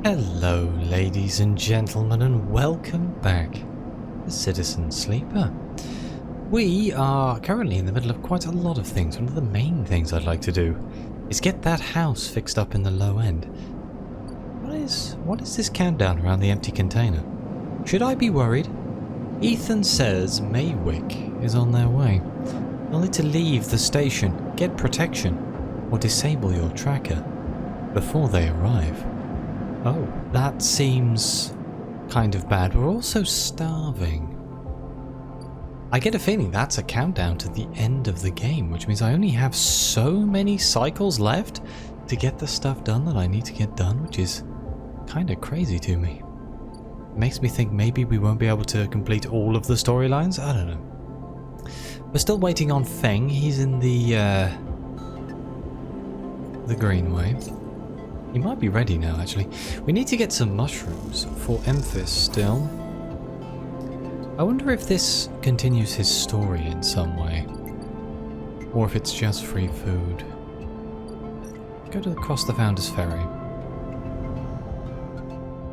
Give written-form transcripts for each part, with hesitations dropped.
Hello, ladies and gentlemen, and welcome back to Citizen Sleeper. We are currently in the middle of quite a lot of things. One of the main things I'd like to do is get that house fixed up in the low end. What is this countdown around the empty container? Should I be worried? Ethan says Maywick is on their way. You'll need to leave the station, get protection, or disable your tracker before they arrive. Oh, that seems kind of bad. We're also starving. I get a feeling that's a countdown to the end of the game, which means I only have so many cycles left to get the stuff done that I need to get done, which is kind of crazy to me. It makes me think maybe we won't be able to complete all of the storylines. I don't know. We're still waiting on Feng. He's in the Greenway. He might be ready now, actually. We need to get some mushrooms for Emphis still. I wonder if this continues his story in some way. Or if it's just free food. Go to across the Founder's Ferry.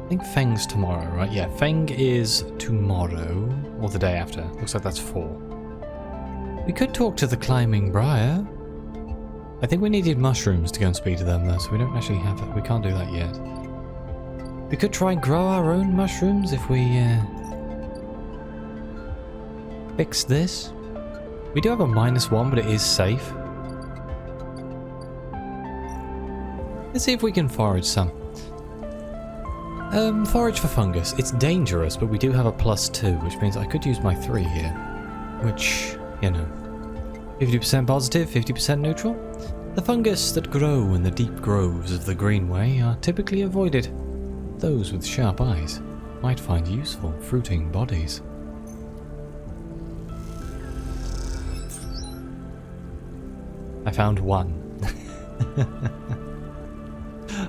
I think Feng's tomorrow, right? Yeah, Feng is tomorrow. Or the day after. Looks like that's 4. We could talk to the Climbing Briar. I think we needed mushrooms to go and speak to them though, so we don't actually have it. We can't do that yet. We could try and grow our own mushrooms if we fix this. We do have a -1, but it is safe. Let's see if we can forage some. Forage for fungus. It's dangerous, but we do have a +2, which means I could use my 3 here. Which, you know, 50% positive, 50% neutral. The fungus that grow in the deep groves of the Greenway are typically avoided. Those with sharp eyes might find useful fruiting bodies. I found 1.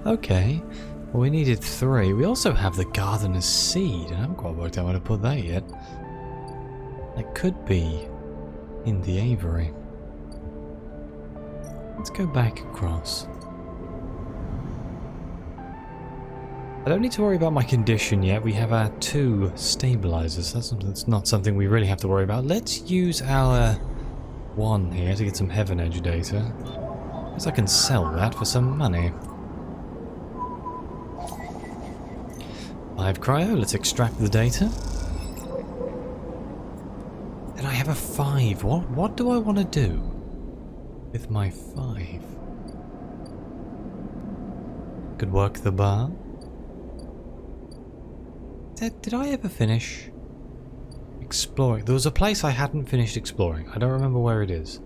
Okay, well, we needed 3. We also have the Gardener's Seed. I haven't quite worked out where to put that yet. That could be in the aviary. Let's go back across. I don't need to worry about my condition yet. We have our 2 stabilizers. That's not something we really have to worry about. Let's use our 1 here to get some Heaven Edge data. Because I can sell that for some money. 5 cryo. Let's extract the data. And I have a 5. What do I want to do with my 5? Could work the bar. Did I ever finish exploring? There was a place I hadn't finished exploring. I don't remember where it is.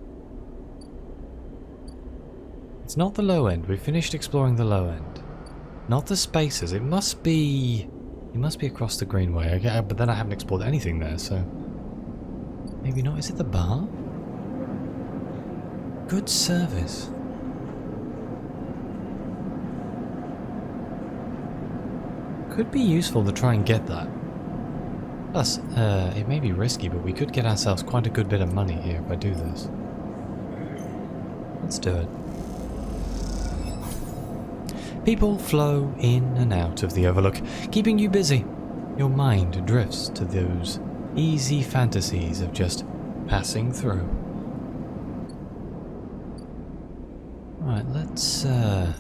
It's not the low end. We finished exploring the low end. Not the spaces. It must be across the Greenway. Okay, but then I haven't explored anything there, so maybe not. Is it the bar? Good service. Could be useful to try and get that. Plus, it may be risky, but we could get ourselves quite a good bit of money here if I do this. Let's do it. People flow in and out of the Overlook, keeping you busy. Your mind drifts to those easy fantasies of just passing through. Right, let's I'm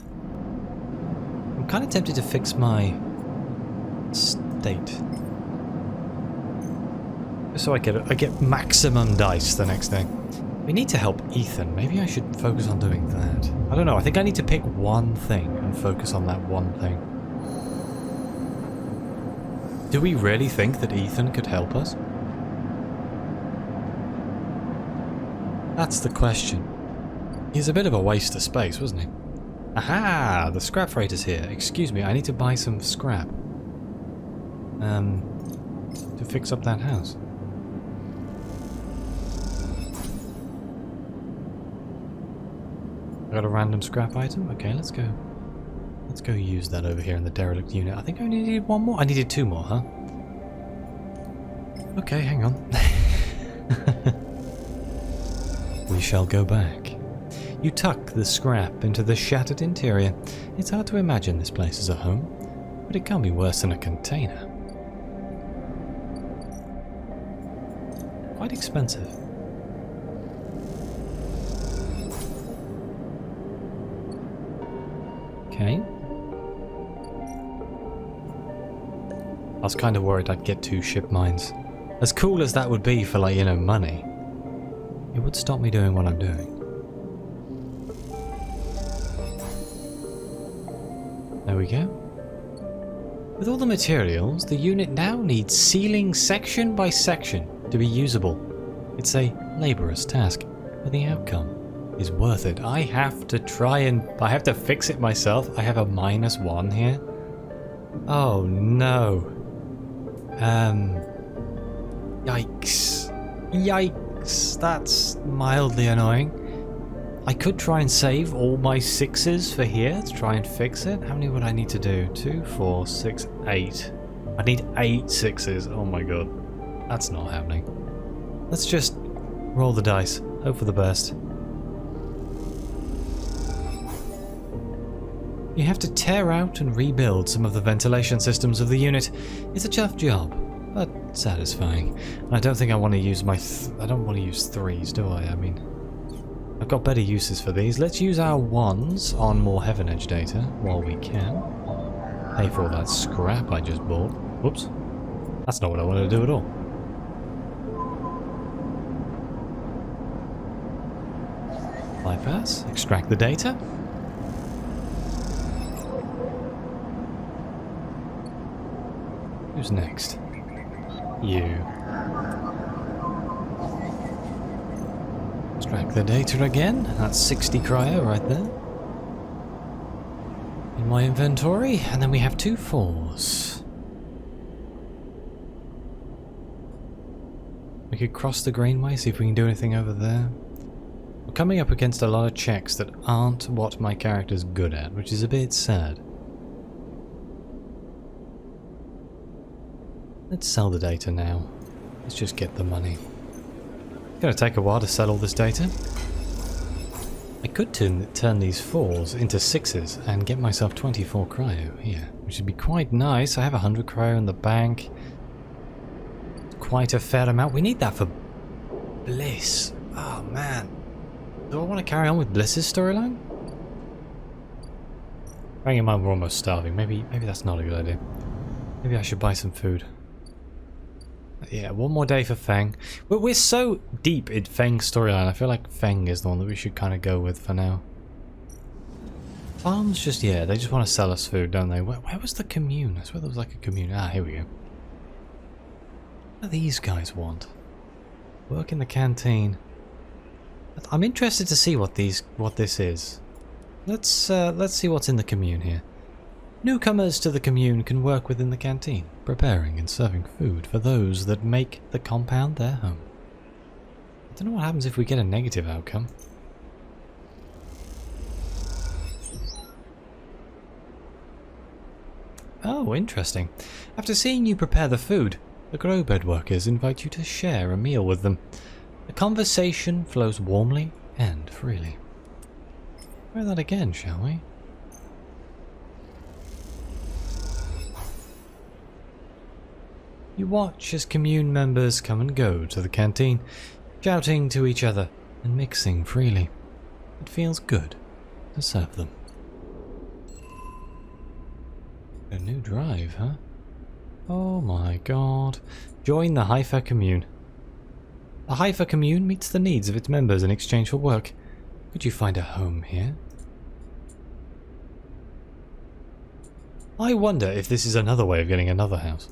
kind of tempted to fix my state. So I get maximum dice the next day. We need to help Ethan. Maybe I should focus on doing that. I don't know. I think I need to pick one thing and focus on that one thing. Do we really think that Ethan could help us? That's the question. He's a bit of a waste of space, wasn't he? Aha! The scrap freight is here. Excuse me, I need to buy some scrap. To fix up that house. I got a random scrap item? Okay, let's go. Let's go use that over here in the derelict unit. I think I only needed 1 more. I needed 2 more, huh? Okay, hang on. We shall go back. You tuck the scrap into the shattered interior. It's hard to imagine this place as a home, But it can't be worse than a container. Quite expensive. Okay. I was kind of worried I'd get 2 ship mines. As cool as that would be for, like, you know, money, it would stop me doing what I'm doing. There we go. With all the materials, the unit now needs sealing section by section to be usable. It's a laborious task, but the outcome is worth it. I have to fix it myself. I have a -1 here. Oh no. Yikes. Yikes. That's mildly annoying. I could try and save all my 6s for here to try and fix it. How many would I need to do? 2, 4, 6, 8. I need 8 6s. Oh my god. That's not happening. Let's just roll the dice. Hope for the best. You have to tear out and rebuild some of the ventilation systems of the unit. It's a tough job, but satisfying. And I don't think I want to use I don't want to use 3s, do I? I mean, I've got better uses for these. Let's use our 1s on more Heaven Edge data while we can. Pay for all that scrap I just bought. Whoops. That's not what I wanted to do at all. Bypass. Extract the data. Who's next? You. Extract the data again. That's 60 cryo right there. In my inventory. And then we have 2 4s. We could cross the Greenway, see if we can do anything over there. We're coming up against a lot of checks that aren't what my character's good at, which is a bit sad. Let's sell the data now. Let's just get the money. It's going to take a while to sell all this data. I could turn these 4s into 6s and get myself 24 cryo here, which would be quite nice. I have 100 cryo in the bank. Quite a fair amount. We need that for Bliss. Oh man. Do I want to carry on with Bliss's storyline? Bearing in mind we're almost starving. Maybe that's not a good idea. Maybe I should buy some food. Yeah, 1 more day for Feng. But we're so deep in Feng's storyline. I feel like Feng is the one that we should kind of go with for now. Farms just, yeah, they just want to sell us food, don't they? Where was the commune? I swear there was like a commune. Ah, here we go. What do these guys want? Work in the canteen. I'm interested to see what this is. Let's see what's in the commune here. Newcomers to the commune can work within the canteen, preparing and serving food for those that make the compound their home. I don't know what happens if we get a negative outcome. Oh, interesting. After seeing you prepare the food, the grow bed workers invite you to share a meal with them. The conversation flows warmly and freely. Try that again, shall we? You watch as commune members come and go to the canteen, shouting to each other and mixing freely. It feels good to serve them. A new drive, huh? Oh my god. Join the Haifa Commune. The Haifa Commune meets the needs of its members in exchange for work. Could you find a home here? I wonder if this is another way of getting another house.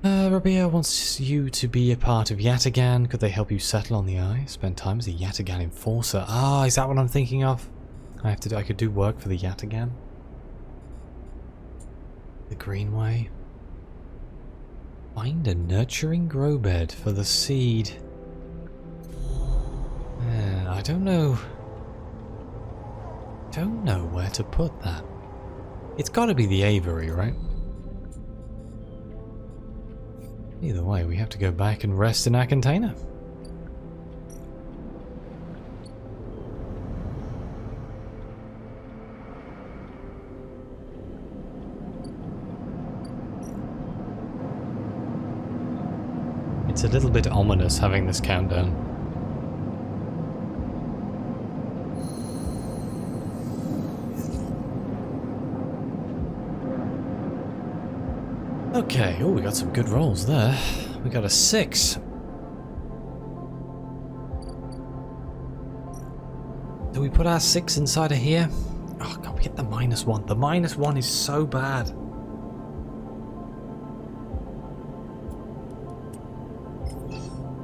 Rabia wants you to be a part of Yatagan. Could they help you settle on the eye? Spend time as a Yatagan enforcer. Ah, is that what I'm thinking of? I could do work for the Yatagan. The Greenway. Find a nurturing grow bed for the seed. I don't know where to put that. It's got to be the aviary, right? Either way, we have to go back and rest in our container. It's a little bit ominous having this countdown. Okay, oh, we got some good rolls there. We got a 6. Do we put our 6 inside of here? Oh, can't we get the -1? The -1 is so bad.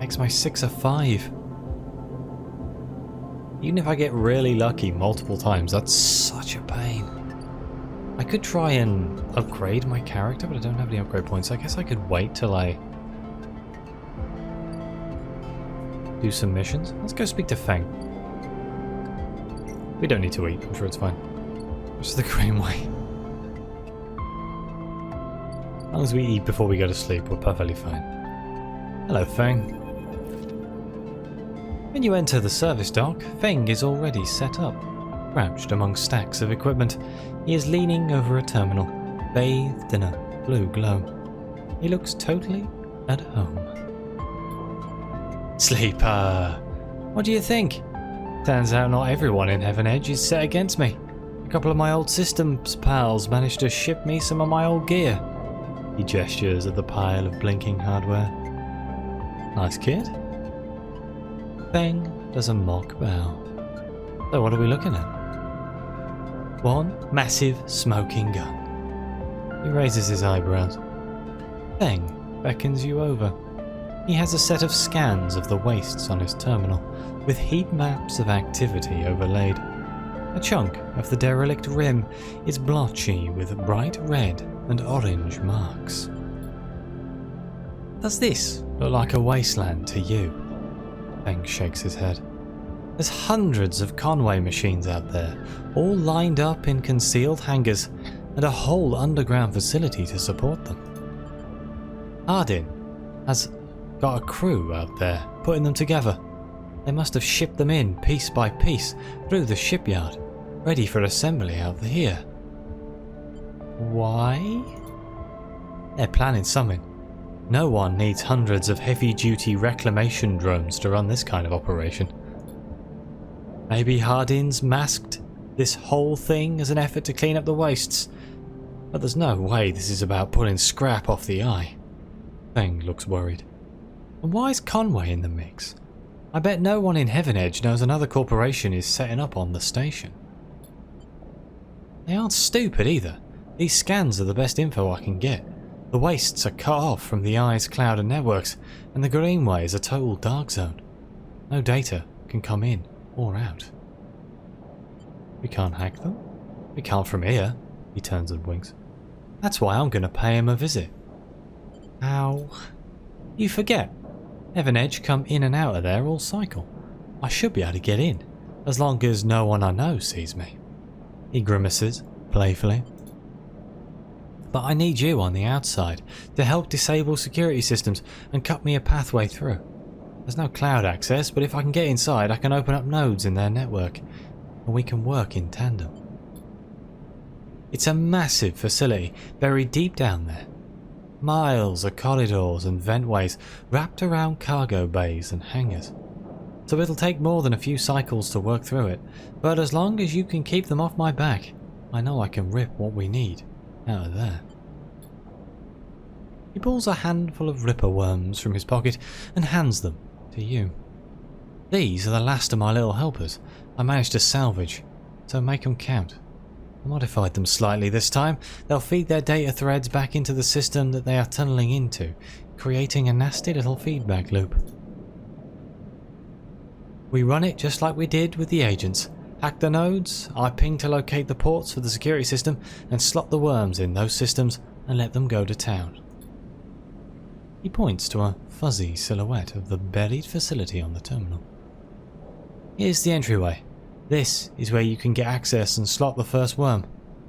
Makes my 6 a 5. Even if I get really lucky multiple times, that's such a pain. I could try and upgrade my character, but I don't have any upgrade points. I guess I could wait till I do some missions. Let's go speak to Feng. We don't need to eat, I'm sure it's fine. Just the green way. As long as we eat before we go to sleep, we're perfectly fine. Hello, Fang. When you enter the service dock, Feng is already set up. Crouched among stacks of equipment, he is leaning over a terminal, bathed in a blue glow. He looks totally at home. Sleeper! What do you think? Turns out not everyone in Heaven Edge is set against me. A couple of my old systems pals managed to ship me some of my old gear. He gestures at the pile of blinking hardware. Nice kid. Feng does a mock bow. So what are we looking at? One massive smoking gun. He raises his eyebrows. Feng beckons you over. He has a set of scans of the wastes on his terminal, with heat maps of activity overlaid. A chunk of the derelict rim is blotchy with bright red and orange marks. Does this look like a wasteland to you? Feng shakes his head. There's hundreds of Conway machines out there, all lined up in concealed hangars, and a whole underground facility to support them. Hardin has got a crew out there, putting them together. They must have shipped them in piece by piece through the shipyard, ready for assembly out here. Why? They're planning something. No one needs hundreds of heavy-duty reclamation drones to run this kind of operation. Maybe Hardin's masked this whole thing as an effort to clean up the wastes, but there's no way this is about pulling scrap off the eye. Feng looks worried. And why is Conway in the mix? I bet no one in Heaven Edge knows another corporation is setting up on the station. They aren't stupid either. These scans are the best info I can get. The wastes are cut off from the eye's cloud and networks, and the Greenway is a total dark zone. No data can come in or out. We can't hack them? We can't from here. He turns and winks. That's why I'm going to pay him a visit. How? You forget. Heaven Edge come in and out of there all cycle. I should be able to get in, as long as no one I know sees me. He grimaces, playfully. But I need you on the outside to help disable security systems and cut me a pathway through. There's no cloud access, but if I can get inside, I can open up nodes in their network, and we can work in tandem. It's a massive facility buried deep down there. Miles of corridors and ventways wrapped around cargo bays and hangars. So it'll take more than a few cycles to work through it, but as long as you can keep them off my back, I know I can rip what we need out of there. He pulls a handful of ripper worms from his pocket and hands them to you. These are the last of my little helpers I managed to salvage, so make them count. I modified them slightly this time. They'll feed their data threads back into the system that they are tunneling into, creating a nasty little feedback loop. We run it just like we did with the agents. Hack the nodes, I ping to locate the ports for the security system, and slot the worms in those systems and let them go to town. He points to a fuzzy silhouette of the buried facility on the terminal. Here's the entryway. This is where you can get access and slot the first worm.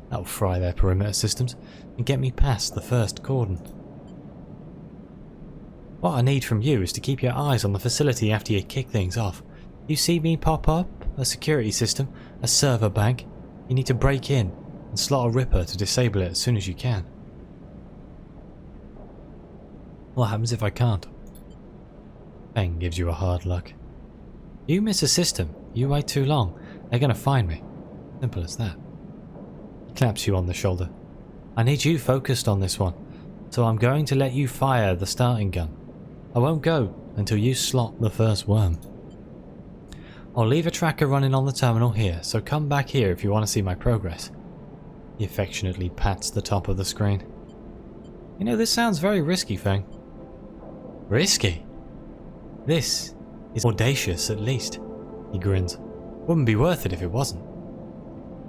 That'll fry their perimeter systems and get me past the first cordon. What I need from you is to keep your eyes on the facility after you kick things off. You see me pop up a security system, a server bank, you need to break in and slot a ripper to disable it as soon as you can. What happens if I can't? Feng gives you a hard look. You miss a system. You wait too long. They're gonna find me. Simple as that. He claps you on the shoulder. I need you focused on this one, so I'm going to let you fire the starting gun. I won't go until you slot the first worm. I'll leave a tracker running on the terminal here, so come back here if you want to see my progress. He affectionately pats the top of the screen. You know, this sounds very risky, Fang. Risky? This is audacious, at least. He grins. Wouldn't be worth it if it wasn't.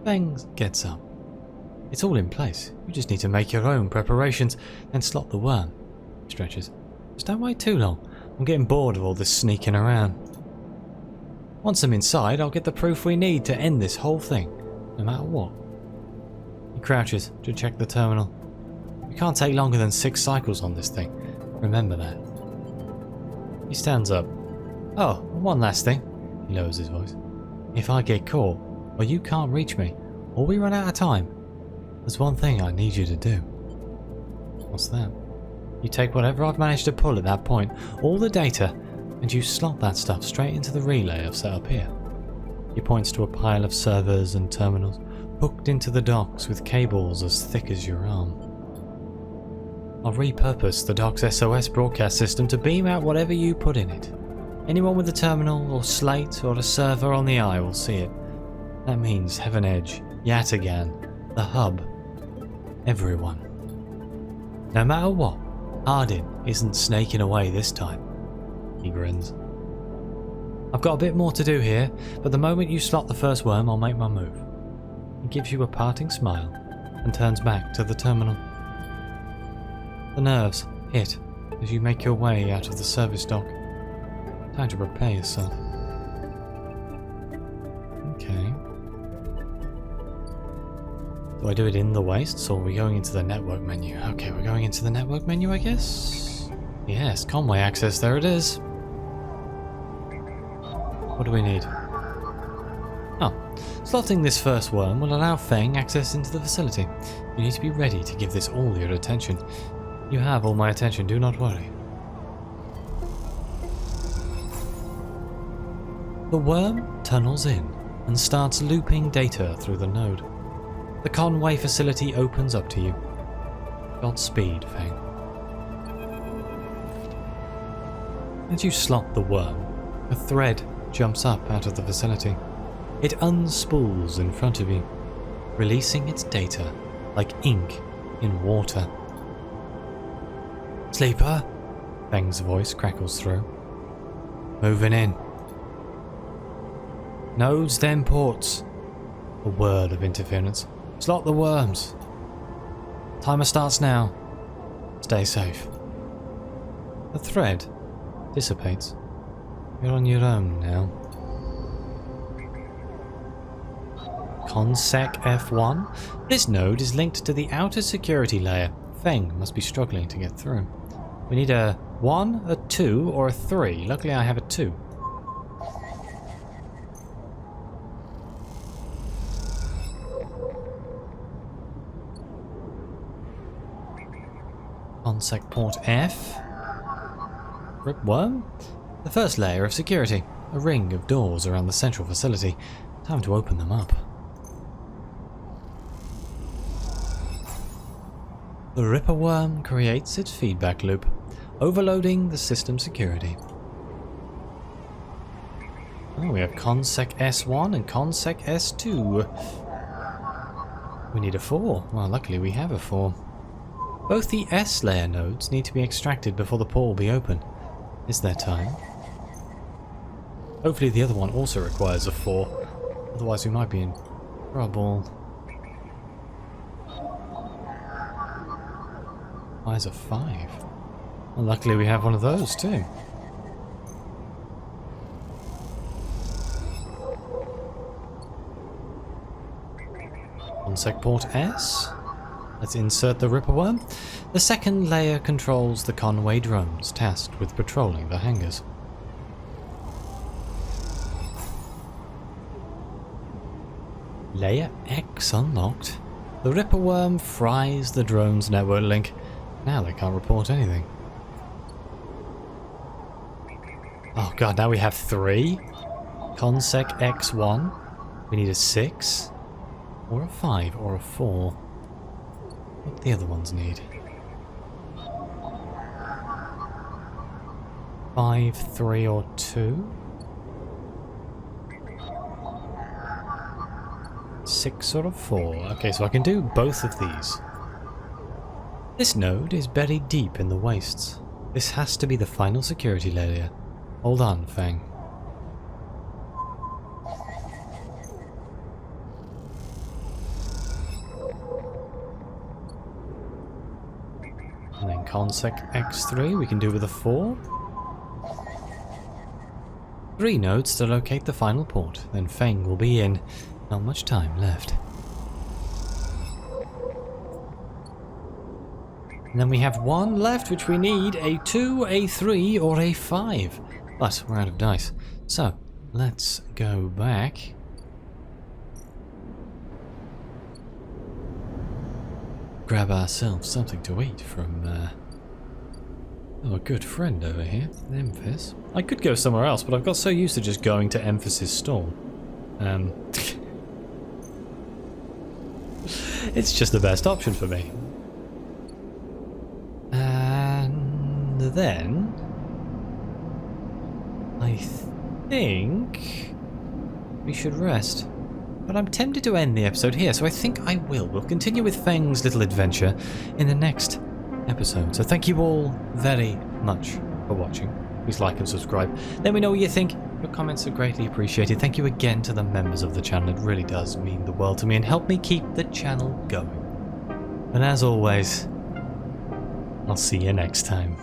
Fang gets up. It's all in place. You just need to make your own preparations, then slot the worm. He stretches. Just don't wait too long. I'm getting bored of all this sneaking around. Once I'm inside, I'll get the proof we need to end this whole thing, no matter what. He crouches to check the terminal. We can't take longer than 6 cycles on this thing. Remember that. He stands up. Oh, one last thing. He lowers his voice. If I get caught, or you can't reach me, or we run out of time, there's one thing I need you to do. What's that? You take whatever I've managed to pull at that point, all the data, and you slot that stuff straight into the relay I've set up here. He points to a pile of servers and terminals, hooked into the docks with cables as thick as your arm. I'll repurpose the dock's SOS broadcast system to beam out whatever you put in it. Anyone with a terminal or slate or a server on the eye will see it. That means Heaven Edge, Yatagan, the hub, everyone. No matter what, Hardin isn't snaking away this time. He grins. I've got a bit more to do here, but the moment you slot the first worm, I'll make my move. He gives you a parting smile and turns back to the terminal. The nerves hit as you make your way out of the service dock. Time to prepare yourself. Okay. Do I do it in the wastes or are we going into the network menu? Okay, we're going into the network menu, I guess? Yes, convoy access, there it is. What do we need? Oh, slotting this first worm will allow Feng access into the facility. You need to be ready to give this all your attention. You have all my attention, do not worry. The worm tunnels in and starts looping data through the node. The convoy facility opens up to you. Godspeed, Fang. As you slot the worm, a thread jumps up out of the facility. It unspools in front of you, releasing its data like ink in water. Sleeper? Fang's voice crackles through. Moving in. Nodes, then ports. A word of interference. Slot the worms. Timer starts now. Stay safe. The thread dissipates. You're on your own now. Consec F1? This node is linked to the outer security layer. Feng must be struggling to get through. We need a 1, a 2, or a 3. Luckily I have a 2. Consec port F. Ripworm? The first layer of security. A ring of doors around the central facility. Time to open them up. The Ripperworm creates its feedback loop, overloading the system security. Oh, we have Consec S1 and Consec S2. We need a 4. Well, luckily we have a 4. Both the S layer nodes need to be extracted before the port will be open. Is there time? Hopefully the other one also requires a 4. Otherwise we might be in trouble. Why is a 5? Well, luckily we have one of those too. Consec port S. Let's insert the Ripperworm. The second layer controls the convoy drones tasked with patrolling the hangars. Layer X unlocked. The Ripperworm fries the drone's network link. Now they can't report anything. Oh god, now we have 3. Consec X1. We need a 6. Or a 5 or a 4. What do the other ones need? 5, 3 or 2? 6 or a 4. Okay, so I can do both of these. This node is buried deep in the wastes. This has to be the final security layer. Hold on, Fang. And then Consec X3 we can do with a 4. 3 nodes to locate the final port, then Feng will be in. Not much time left. And then we have 1 left, which we need a 2, a 3, or a 5. But we're out of dice. So, let's go back. Grab ourselves something to eat from a good friend over here, Memphis. I could go somewhere else, but I've got so used to just going to Emphasis' stall. It's just the best option for me. And then I think we should rest. But I'm tempted to end the episode here, so I think I will. We'll continue with Feng's little adventure in the next episode. So thank you all very much for watching. Please like and subscribe. Let me know what you think. Your comments are greatly appreciated. Thank you again to the members of the channel. It really does mean the world to me and help me keep the channel going. And as always, I'll see you next time.